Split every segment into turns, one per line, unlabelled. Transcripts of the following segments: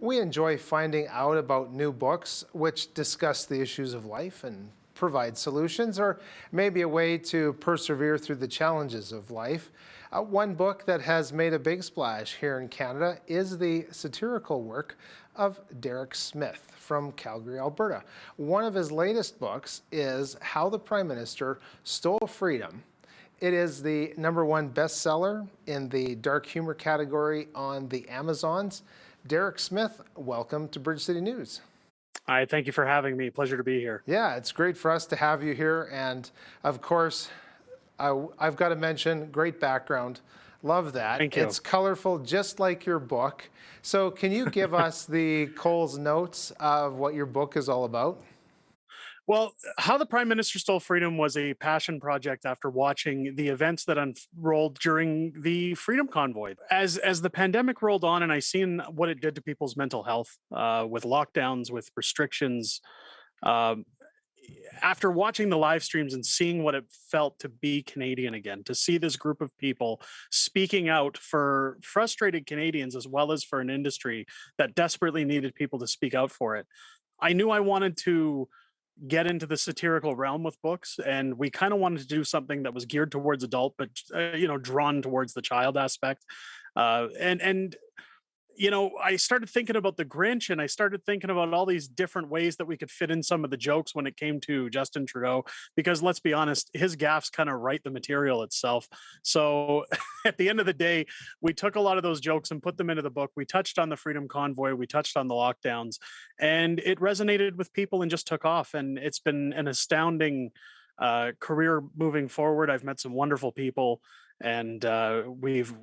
We enjoy finding out about new books which discuss the issues of life and provide solutions, or maybe a way to persevere through the challenges of life. One book that has made a big splash here in Canada is the satirical work of Derek Smith from Calgary, Alberta. One of his latest books is How the Prime Minister Stole Freedom. It is the #1 bestseller in the dark humor category on the Amazons. Derek Smith, welcome to Bridge City News.
Hi, thank you for having me. Pleasure to be here.
Yeah, it's great for us to have you here. And of course, I've got to mention, great background. Love that.
Thank you.
It's colorful, just like your book. So can you give us the Coles notes of what your book is all about?
Well, How the Prime Minister Stole Freedom was a passion project after watching the events that unrolled during the Freedom Convoy. As the pandemic rolled on and I seen what it did to people's mental health with lockdowns, with restrictions, um, after watching the live streams and seeing what it felt to be Canadian again, to see this group of people speaking out for frustrated Canadians as well as for an industry that desperately needed people to speak out for it, I knew I wanted to get into the satirical realm with books, and we kind of wanted to do something that was geared towards adult but drawn towards the child aspect. And I started thinking about the Grinch, and I started thinking about all these different ways that we could fit in some of the jokes when it came to Justin Trudeau, because let's be honest, his gaffes kind of write the material itself. So at the end of the day, we took a lot of those jokes and put them into the book. We touched on the Freedom Convoy, we touched on the lockdowns, and it resonated with people and just took off. And it's been an astounding career moving forward. I've met some wonderful people, and we've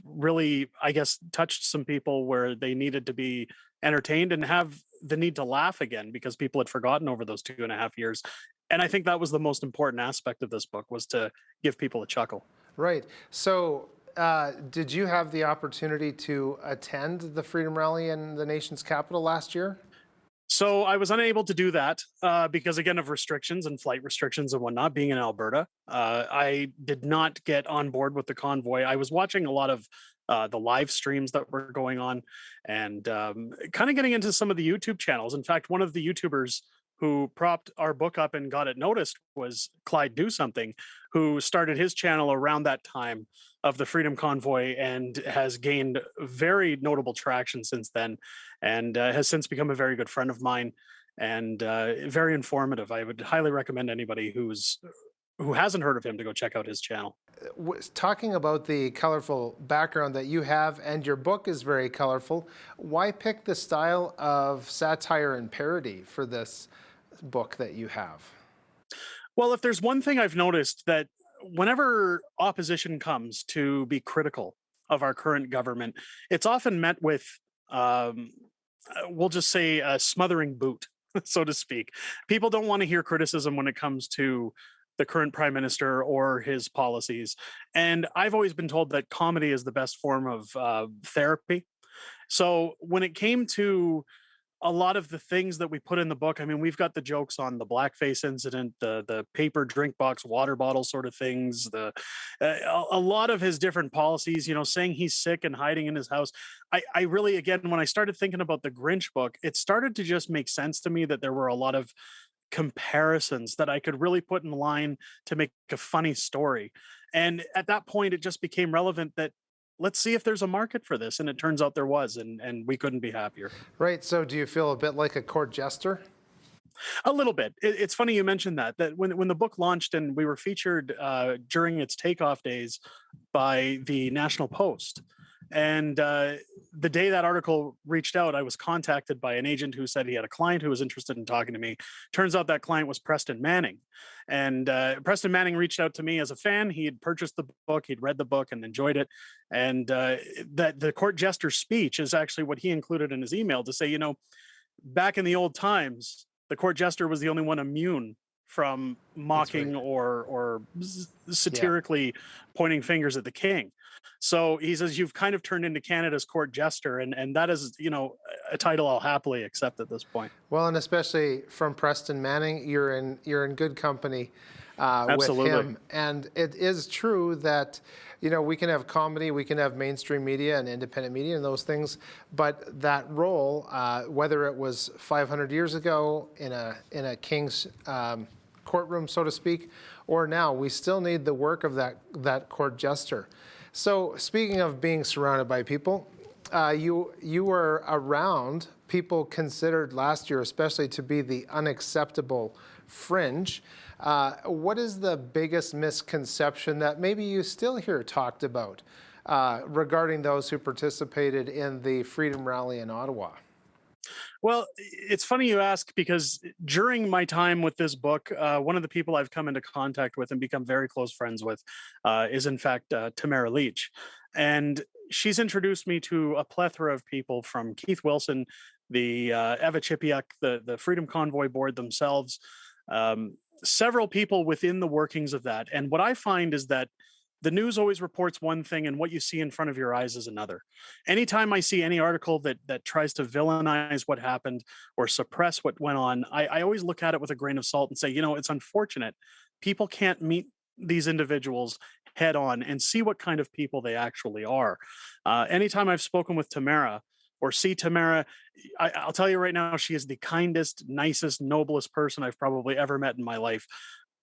really, I guess, touched some people where they needed to be entertained and have the need to laugh again because people had forgotten over those 2.5 years. And I think that was the most important aspect of this book, was to give people a chuckle.
Right. So did you have the opportunity to attend the Freedom Rally in the nation's capital last year?
So I was unable to do that because, again, of restrictions and flight restrictions and whatnot. Being in Alberta, I did not get on board with the convoy. I was watching a lot of the live streams that were going on, and kind of getting into some of the YouTube channels. In fact, one of the YouTubers who propped our book up and got it noticed was Clyde Do Something, who started his channel around that time of the Freedom Convoy and has gained very notable traction since then, and has since become a very good friend of mine, and very informative. I would highly recommend anybody who hasn't heard of him to go check out his channel.
Talking about the colorful background that you have, and your book is very colorful, why pick the style of satire and parody for this book that you have?
Well, if there's one thing I've noticed, that whenever opposition comes to be critical of our current government, it's often met with, we'll just say, a smothering boot, so to speak. People don't want to hear criticism when it comes to the current prime minister or his policies. And I've always been told that comedy is the best form of therapy. So when it came to a lot of the things that we put in the book, I mean, we've got the jokes on the blackface incident, the paper drink box, water bottle sort of things, a lot of his different policies, saying he's sick and hiding in his house. I really, again, when I started thinking about the Grinch book, it started to just make sense to me that there were a lot of comparisons that I could really put in line to make a funny story. And at that point, it just became relevant that let's see if there's a market for this. And it turns out there was, and we couldn't be happier.
Right. So do you feel a bit like a court jester?
A little bit. It's funny you mentioned that when the book launched and we were featured during its takeoff days by the National Post. And the day that article reached out, I was contacted by an agent who said he had a client who was interested in talking to me. Turns out that client was Preston Manning. And Preston Manning reached out to me as a fan. He had purchased the book, he'd read the book and enjoyed it. And that the court jester speech is actually what he included in his email to say, back in the old times, the court jester was the only one immune from mocking or satirically pointing fingers at the king. So he says, you've kind of turned into Canada's court jester. And that is, a title I'll happily accept at this point.
Well, and especially from Preston Manning, you're in good company with
Absolutely.
him. And it is true that we can have comedy, we can have mainstream media and independent media and those things, but that role, whether it was 500 years ago in a king's courtroom, so to speak, or now, we still need the work of that court jester. So speaking of being surrounded by people, you were around people considered last year, especially to be the unacceptable fringe. What is the biggest misconception that maybe you still hear talked about regarding those who participated in the Freedom Rally in Ottawa?
Well, it's funny you ask because during my time with this book, one of the people I've come into contact with and become very close friends with is, in fact, Tamara Leach. And she's introduced me to a plethora of people from Keith Wilson, the Eva Chipiuk, the Freedom Convoy board themselves, several people within the workings of that. And what I find is that the news always reports one thing and what you see in front of your eyes is another. Anytime I see any article that tries to villainize what happened or suppress what went on, I always look at it with a grain of salt and say, it's unfortunate. People can't meet these individuals head on and see what kind of people they actually are. Anytime I've spoken with Tamara or see Tamara, I'll tell you right now, she is the kindest, nicest, noblest person I've probably ever met in my life.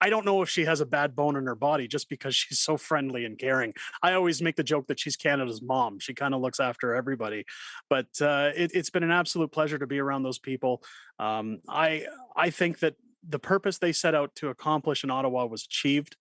I don't know if she has a bad bone in her body just because she's so friendly and caring. I always make the joke that she's Canada's mom. She kind of looks after everybody. But it's been an absolute pleasure to be around those people. I think that the purpose they set out to accomplish in Ottawa was achieved,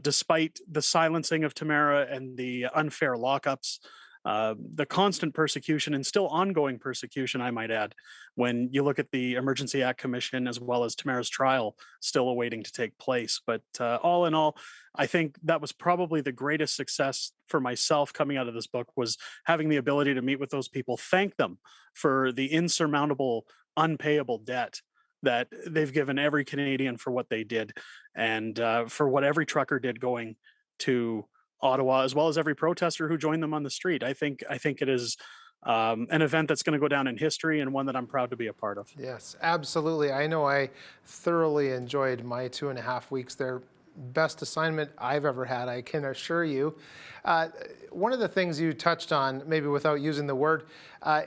despite the silencing of Tamara and the unfair lockups. The constant persecution and still ongoing persecution, I might add, when you look at the Emergency Act Commission as well as Tamara's trial still awaiting to take place. But all in all, I think that was probably the greatest success for myself coming out of this book was having the ability to meet with those people, thank them for the insurmountable, unpayable debt that they've given every Canadian for what they did and for what every trucker did going to Ottawa, as well as every protester who joined them on the street. I think it is an event that's going to go down in history and one that I'm proud to be a part of.
Yes, absolutely. I know I thoroughly enjoyed my 2.5 weeks there. Best assignment I've ever had, I can assure you. One of the things you touched on, maybe without using the word,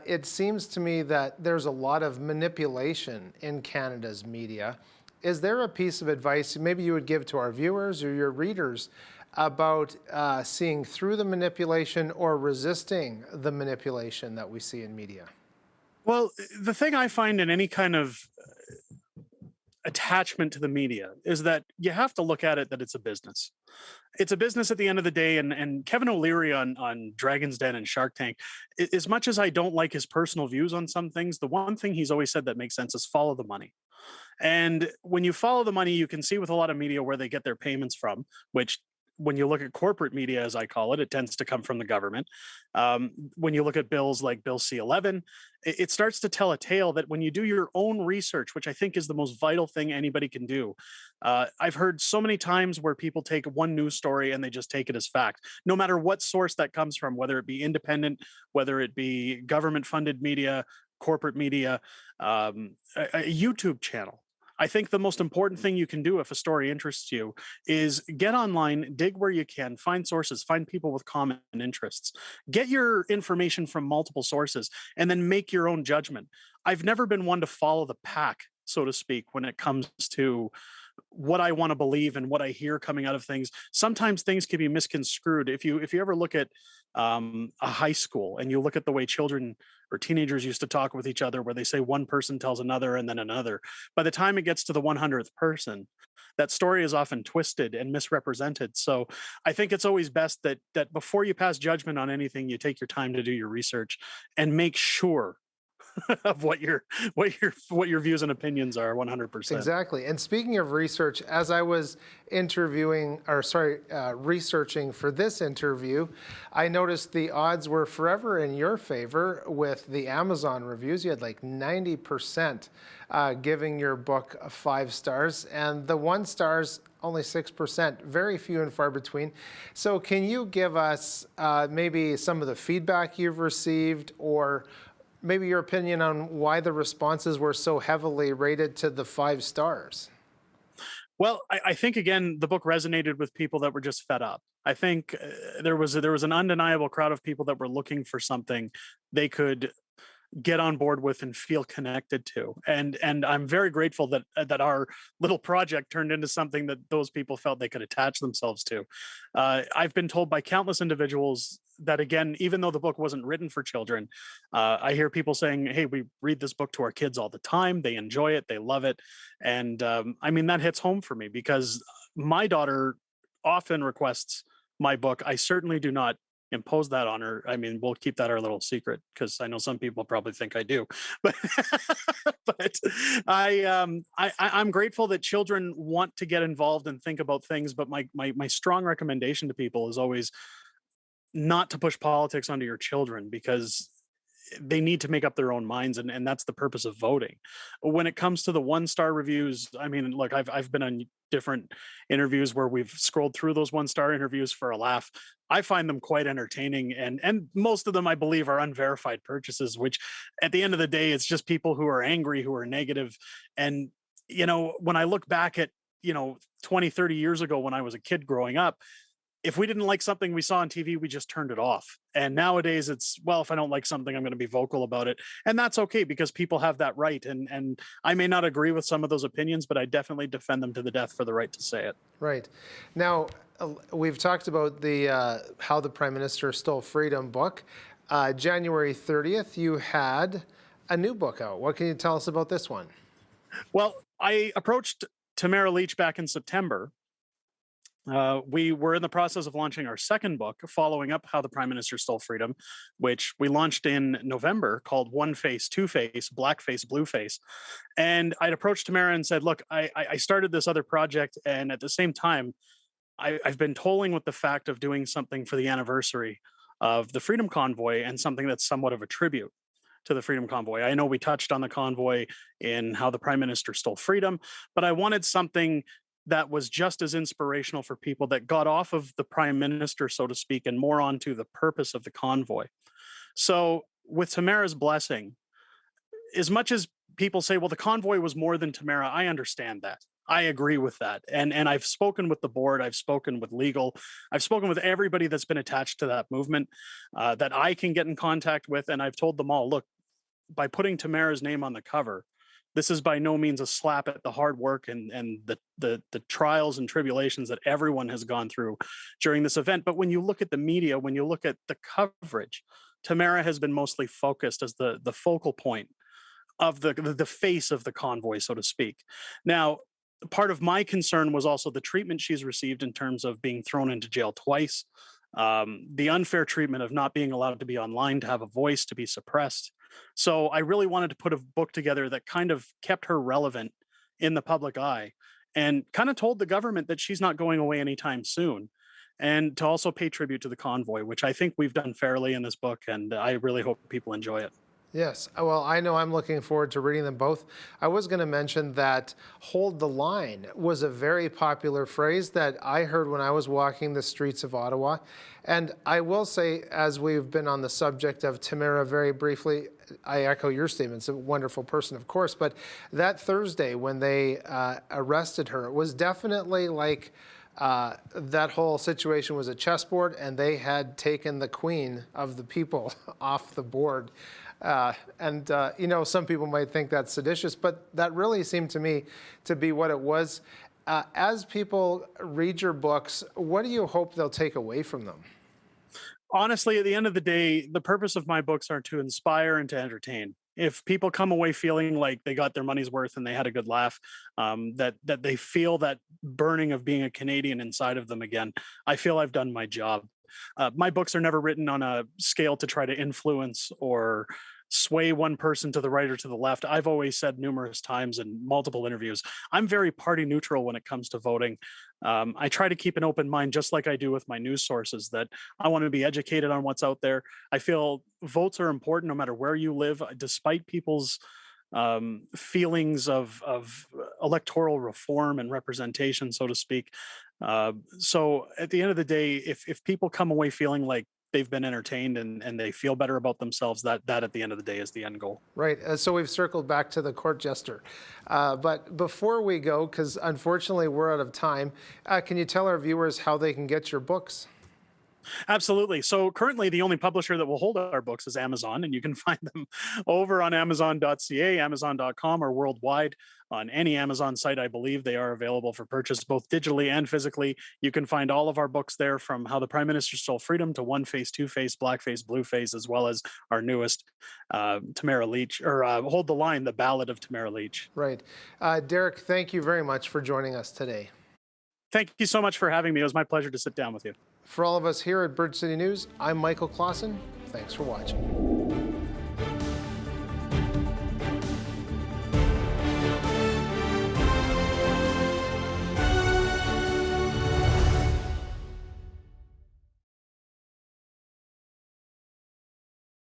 it seems to me that there's a lot of manipulation in Canada's media. Is there a piece of advice maybe you would give to our viewers or your readers about seeing through the manipulation or resisting the manipulation that we see in media?
Well, the thing I find in any kind of attachment to the media is that you have to look at it that it's a business. It's a business at the end of the day. And Kevin O'Leary on Dragon's Den and Shark Tank, as much as I don't like his personal views on some things, the one thing he's always said that makes sense is follow the money. And when you follow the money, you can see with a lot of media where they get their payments from, which when you look at corporate media, as I call it, it tends to come from the government. When you look at bills like Bill C-11, it starts to tell a tale that when you do your own research, which I think is the most vital thing anybody can do. I've heard so many times where people take one news story and they just take it as fact, no matter what source that comes from, whether it be independent, whether it be government-funded media, corporate media, a YouTube channel. I think the most important thing you can do if a story interests you is get online, dig where you can, find sources, find people with common interests, get your information from multiple sources, and then make your own judgment. I've never been one to follow the pack, so to speak, when it comes to what I want to believe and what I hear coming out of things. Sometimes things can be misconstrued. If you ever look at a high school and you look at the way children or teenagers used to talk with each other, where they say one person tells another and then another, by the time it gets to the 100th person, that story is often twisted and misrepresented. So I think it's always best that before you pass judgment on anything, you take your time to do your research and make sure of what your views and opinions are 100%.
Exactly. And speaking of research, as I was researching for this interview, I noticed the odds were forever in your favor with the Amazon reviews. You had like 90% giving your book 5 stars, and the 1 stars only 6%, very few and far between. So can you give us maybe some of the feedback you've received, or maybe your opinion on why the responses were so heavily rated to the 5 stars?
Well, I think again the book resonated with people that were just fed up. I think there was an undeniable crowd of people that were looking for something they could get on board with and feel connected to. And I'm very grateful that our little project turned into something that those people felt they could attach themselves to. I've been told by countless individuals that, again, even though the book wasn't written for children, I hear people saying, hey, we read this book to our kids all the time, they enjoy it, they love it. And I mean, that hits home for me because my daughter often requests my book. I certainly do not impose that on her. I mean, we'll keep that our little secret because I know some people probably think I do. But but I'm grateful that children want to get involved and think about things. But my strong recommendation to people is always not to push politics onto your children because they need to make up their own minds, and that's the purpose of voting. When it comes to the one-star reviews, I mean, look, I've been on different interviews where we've scrolled through those one-star interviews for a laugh. I find them quite entertaining, and most of them I believe are unverified purchases, which at the end of the day it's just people who are angry, who are negative. And when I look back at 20, 30 years ago when I was a kid growing up, if we didn't like something we saw on TV, we just turned it off. And nowadays it's, well, if I don't like something, I'm going to be vocal about it. And that's okay because people have that right. And I may not agree with some of those opinions, but I definitely defend them to the death for the right to say it.
Right. Now, we've talked about the How the Prime Minister Stole Freedom book. January 30th, you had a new book out. What can you tell us about this one?
Well, I approached Tamara Leach back in September. We were in the process of launching our second book, following up How the Prime Minister Stole Freedom, which we launched in November, called One Face, Two Face, Black Face, Blue Face. And I'd approached Tamara and said, look, I started this other project, and at the same time, I've been toiling with the fact of doing something for the anniversary of the Freedom Convoy and something that's somewhat of a tribute to the Freedom Convoy. I know we touched on the convoy in How the Prime Minister Stole Freedom, but I wanted something that was just as inspirational for people that got off of the prime minister, so to speak, and more onto the purpose of the convoy. So, with Tamara's blessing, as much as people say, well, the convoy was more than Tamara, I understand that. I agree with that. And I've spoken with the board, I've spoken with legal, I've spoken with everybody that's been attached to that movement that I can get in contact with. And I've told them all, look, by putting Tamara's name on the cover, this is by no means a slap at the hard work and the trials and tribulations that everyone has gone through during this event. But when you look at the media, when you look at the coverage, Tamara has been mostly focused as the focal point of the face of the convoy, so to speak. Now, part of my concern was also the treatment she's received in terms of being thrown into jail twice, the unfair treatment of not being allowed to be online, to have a voice, to be suppressed. So I really wanted to put a book together that kind of kept her relevant in the public eye and kind of told the government that she's not going away anytime soon. And to also pay tribute to the convoy, which I think we've done fairly in this book. And I really hope people enjoy it.
Yes. Well, I know I'm looking forward to reading them both. I was going to mention that hold the line was a very popular phrase that I heard when I was walking the streets of Ottawa. And I will say, as we've been on the subject of Tamara very briefly, I echo your statements, a wonderful person, of course. But that Thursday when they arrested her, it was definitely like that whole situation was a chessboard and they had taken the queen of the people off the board. Some people might think that's seditious, but that really seemed to me to be what it was. As people read your books, what do you hope they'll take away from them?
Honestly, at the end of the day, the purpose of my books are to inspire and to entertain. If people come away feeling like they got their money's worth and they had a good laugh, that they feel that burning of being a Canadian inside of them again, I feel I've done my job. My books are never written on a scale to try to influence or sway one person to the right or to the left. I've always said numerous times in multiple interviews, I'm very party neutral when it comes to voting. I try to keep an open mind, just like I do with my news sources, that I want to be educated on what's out there. I feel votes are important no matter where you live, despite people's feelings of electoral reform and representation, so to speak. So at the end of the day, if people come away feeling like they've been entertained and they feel better about themselves, that at the end of the day is the end goal.
Right. So we've circled back to the court jester. But before we go, because unfortunately we're out of time, can you tell our viewers how they can get your books?
Absolutely. So currently the only publisher that will hold our books is Amazon, and you can find them over on amazon.ca, amazon.com, or worldwide on any Amazon site. I believe they are available for purchase both digitally and physically. You can find all of our books there, from How the Prime Minister Stole Freedom to One Face, Two Face, Black Face, Blue Face, as well as our newest Tamara Leach, or Hold the Line, The Ballad of Tamara Leach.
Right. Derek, thank you very much for joining us today.
Thank you so much for having me. It was my pleasure to sit down with you.
For all of us here at Bridge City News, I'm Michael Clausen. Thanks for watching.